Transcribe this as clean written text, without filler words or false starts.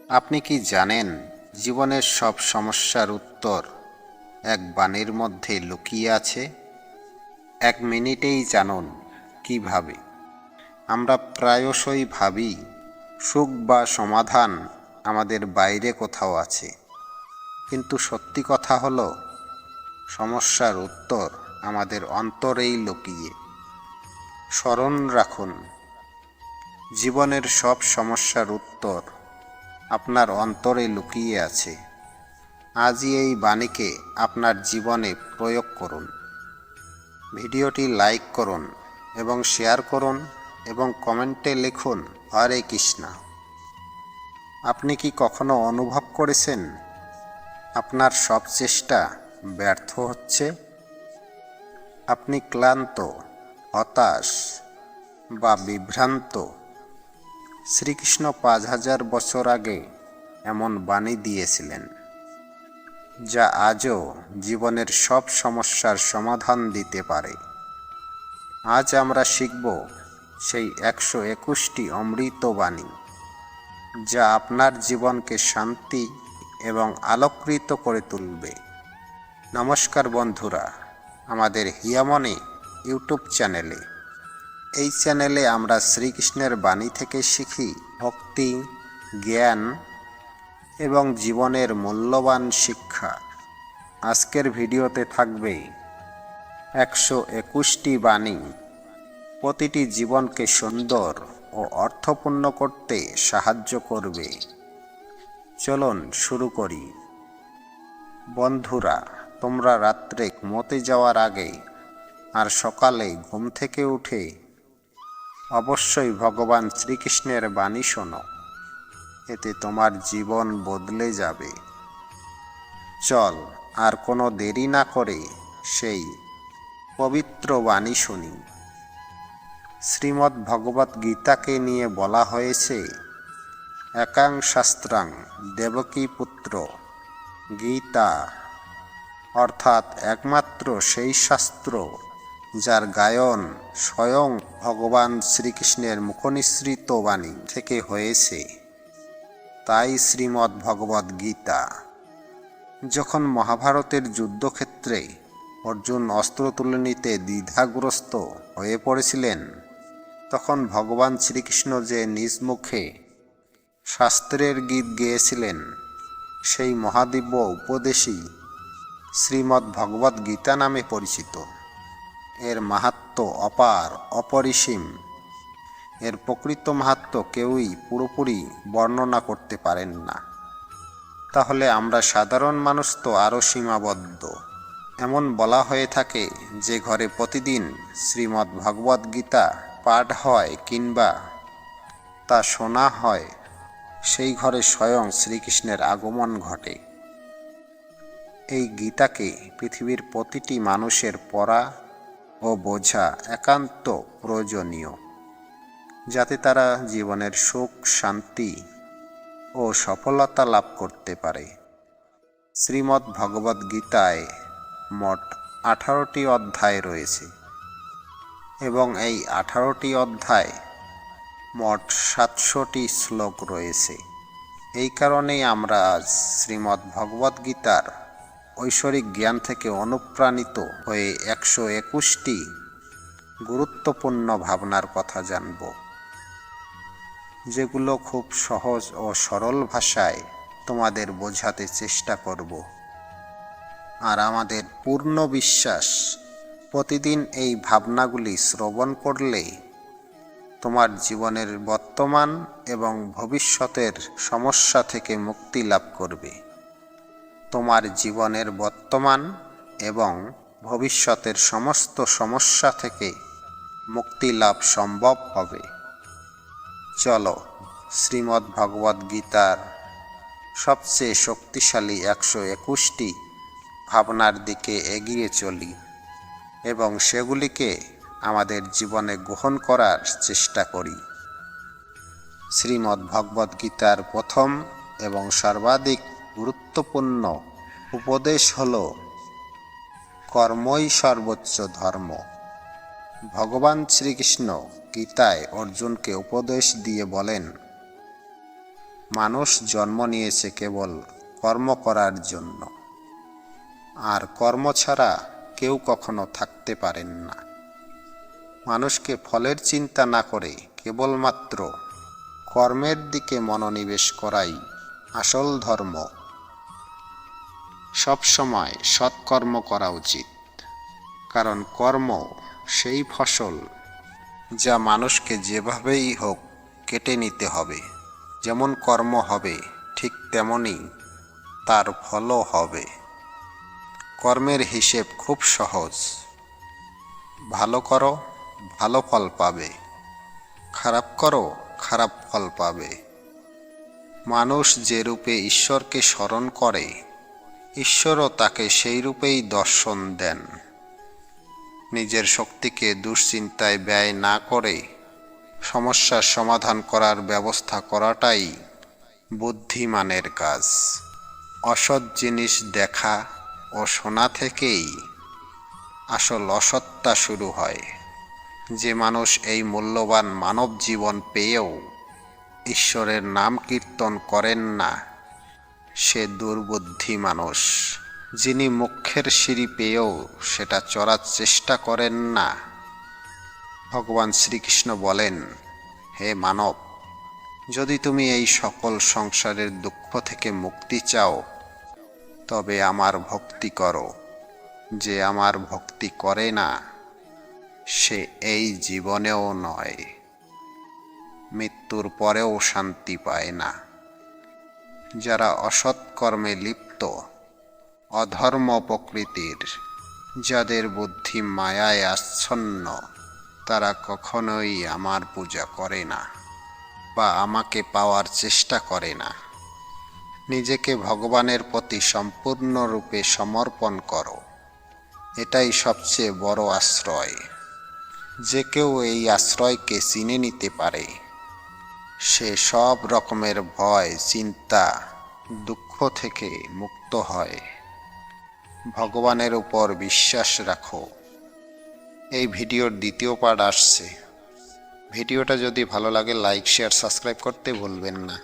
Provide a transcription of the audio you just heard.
আপনি কি জানেন জীবনের সব সমস্যার উত্তর এক বাণীর মধ্যে লুকিয়ে আছে? 1 মিনিটেই জানুন কিভাবে। আমরা প্রায়শই ভাবি সুখ বা সমাধান আমাদের বাইরে কোথাও আছে, কিন্তু সত্যি কথা হলো সমস্যার উত্তর আমাদের অন্তরেই লুকিয়ে। স্মরণ রাখুন, জীবনের সব সমস্যার উত্তর আপনার অন্তরে লুকিয়ে আছে। আজই এই বাণীকে আপনার জীবনে প্রয়োগ করুন। ভিডিওটি লাইক করুন এবং শেয়ার করুন এবং কমেন্টে লিখুন হরে কৃষ্ণা। আপনি কি কখনো অনুভব করেছেন আপনার সব চেষ্টা ব্যর্থ হচ্ছে? আপনি ক্লান্ত, হতাশ বা বিভ্রান্ত? শ্রীকৃষ্ণ 5000 বছর আগে এমন বাণী দিয়েছিলেন, যা আজও জীবনের সব সমস্যার সমাধান দিতে পারে। আজ আমরা শিখব সেই 121টি অমৃত বাণী, যা আপনার জীবনকে শান্তি এবং আলোকিত করে তুলবে। নমস্কার বন্ধুরা, আমাদের হিয়ামনি ইউটিউব চ্যানেলে। এই চ্যানেলে আমরা শ্রীকৃষ্ণের বাণী থেকে শিখি ভক্তি, জ্ঞান এবং জীবনের মূল্যবান শিক্ষা। আজকের ভিডিওতে থাকবে 121টি বাণী, প্রতিটি জীবনকে সুন্দর ও অর্থপূর্ণ করতে সাহায্য করবে। চলুন শুরু করি। বন্ধুরা, তোমরা রাত্রে ঘুমোতে যাওয়ার আগে আর সকালে ঘুম থেকে উঠে অবশ্যই ভগবান শ্রীকৃষ্ণের বাণী শোনো। এতে তোমার জীবন বদলে যাবে। চল আর কোনো দেরি না করে সেই পবিত্র বাণী শুনি। শ্রীমদ্ ভগবত গীতাকে নিয়ে বলা হয়েছে, একাং শাস্ত্রাং দেবকী পুত্র গীতা, অর্থাৎ একমাত্র সেই শাস্ত্র যার গায়ন স্বয়ং ভগবান শ্রীকৃষ্ণের মুখনিসৃত বাণী থেকে হয়েছে, তাই শ্রীমদ্ ভগবত গীতা। যখন মহাভারতের যুদ্ধক্ষেত্রে অর্জুন অস্ত্র তুলে নিতে দ্বিধাগ্রস্ত হয়ে পড়েছিলেন, তখন ভগবান শ্রীকৃষ্ণ যে নিজ মুখে শাস্ত্রের গীত গেয়েছিলেন, সেই মহাদিব্য উপদেশই শ্রীমদ্ ভগবত গীতা নামে পরিচিত। এর মাহাত্ম্য অপার, অপরিসীম। এর প্রকৃত মাহাত্ম্য কেউই পুরোপুরি বর্ণনা করতে পারেন না। তাহলে আমরা সাধারণ মানুষ তো আরও সীমাবদ্ধ। এমন বলা হয়ে থাকে যে ঘরে প্রতিদিন শ্রীমদ্ ভগবত গীতা পাঠ হয় কিংবা তা শোনা হয়, সেই ঘরে স্বয়ং শ্রীকৃষ্ণের আগমন ঘটে। এই গীতাকে পৃথিবীর প্রতিটি মানুষের পড়া ও বোঝা একান্ত প্রয়োজনীয়, যাতে তারা জীবনের সুখ, শান্তি ও সফলতা লাভ করতে পারে। শ্রীমদ্ ভগবত গীতায় মোট 18টি অধ্যায় রয়েছে এবং এই 18টি অধ্যায় মোট 700টি শ্লোক রয়েছে। এই কারণেই আমরা আজ শ্রীমদ্ ভগবত গীতার ঐশ্বরিক জ্ঞান থেকে অনুপ্রাণিত হয়ে 121টি গুরুত্বপূর্ণ ভাবনার কথা জানব, যেগুলো খুব সহজ ও সরল ভাষায় তোমাদের বোঝাতে চেষ্টা করব। আর আমাদের পূর্ণ বিশ্বাস, প্রতিদিন এই ভাবনাগুলি শ্রবণ করলে তোমার জীবনের বর্তমান এবং ভবিষ্যতের সমস্যা থেকে মুক্তি লাভ করবে। তোমার জীবনের বর্তমান এবং ভবিষ্যতের সমস্ত সমস্যা থেকে মুক্তি লাভ সম্ভব হবে। চলো শ্রীমদ্ ভগবত গীতার সবচেয়ে শক্তিশালী 121টি ভাবনার দিকে এগিয়ে চলি এবং সেগুলিকে আমাদের জীবনে গ্রহণ করার চেষ্টা করি। শ্রীমদ্ ভগবত গীতার প্রথম এবং সর্বাধিক গুরুত্বপূর্ণ উপদেশ হল কর্মই সর্বোচ্চ ধর্ম। ভগবান শ্রীকৃষ্ণ গীতায় অর্জুনকে উপদেশ দিয়ে বলেন, মানুষ জন্ম নিয়েছে কেবল কর্ম করার জন্য, আর কর্ম ছাড়া কেউ কখনো থাকতে পারেন না। মানুষকে ফলের চিন্তা না করে কেবলমাত্র কর্মের দিকে মনোনিবেশ করাই আসল ধর্ম। সব সময় সৎকর্ম করা উচিত, কারণ কর্ম সেই ফসল যা মানুষকে যেভাবেই হোক কেটে নিতে হবে। যেমন কর্ম হবে ঠিক তেমনই তার ফলও হবে। কর্মের হিসেব খুব সহজ। ভালো করো, ভালো ফল পাবে। খারাপ করো, খারাপ ফল পাবে। মানুষ যে রূপে ঈশ্বরকে স্মরণ করে, ঈশ্বরও তাকে সেই রূপেই দর্শন দেন। নিজের শক্তিকে দুশ্চিন্তায় ব্যয় না করে সমস্যার সমাধান করার ব্যবস্থা করাটাই বুদ্ধিমানের কাজ। অসৎ জিনিস দেখা ও শোনা থেকেই আসল অসৎতা শুরু হয়। যে মানুষ এই মূল্যবান মানব জীবন পেয়েও ঈশ্বরের নাম কীর্তন করেন না, সে দুর্বুদ্ধি মানুষ। যিনি মোক্ষের সিঁড়ি পেয়েও সেটা চড়ার চেষ্টা করেন না। ভগবান শ্রীকৃষ্ণ বলেন, হে মানব, যদি তুমি এই সকল সংসারের দুঃখ থেকে মুক্তি চাও, তবে আমার ভক্তি করো। যে আমার ভক্তি করে না, সে এই জীবনেও নয়, মৃত্যুর পরেও শান্তি পায় না। যারা অসৎ কর্মে লিপ্ত, অধর্ম প্রকৃতির, যাদের বুদ্ধি মায়ায় আচ্ছন্ন, তারা কখনোই আমার পূজা করে না বা আমাকে পাওয়ার চেষ্টা করে না। নিজেকে ভগবানের প্রতি সম্পূর্ণরূপে সমর্পণ করো। এটাই সবচেয়ে বড় আশ্রয়। যে কেউ এই আশ্রয়কে চিনে নিতে পারে, সে সব রকমের ভয়, চিন্তা, দুঃখ থেকে মুক্ত হয়। ভগবানের উপর বিশ্বাস রাখো। এই ভিডিওর দ্বিতীয় পার্ট আসছে। ভিডিওটা যদি ভালো লাগে লাইক, শেয়ার, সাবস্ক্রাইব করতে ভুলবেন না।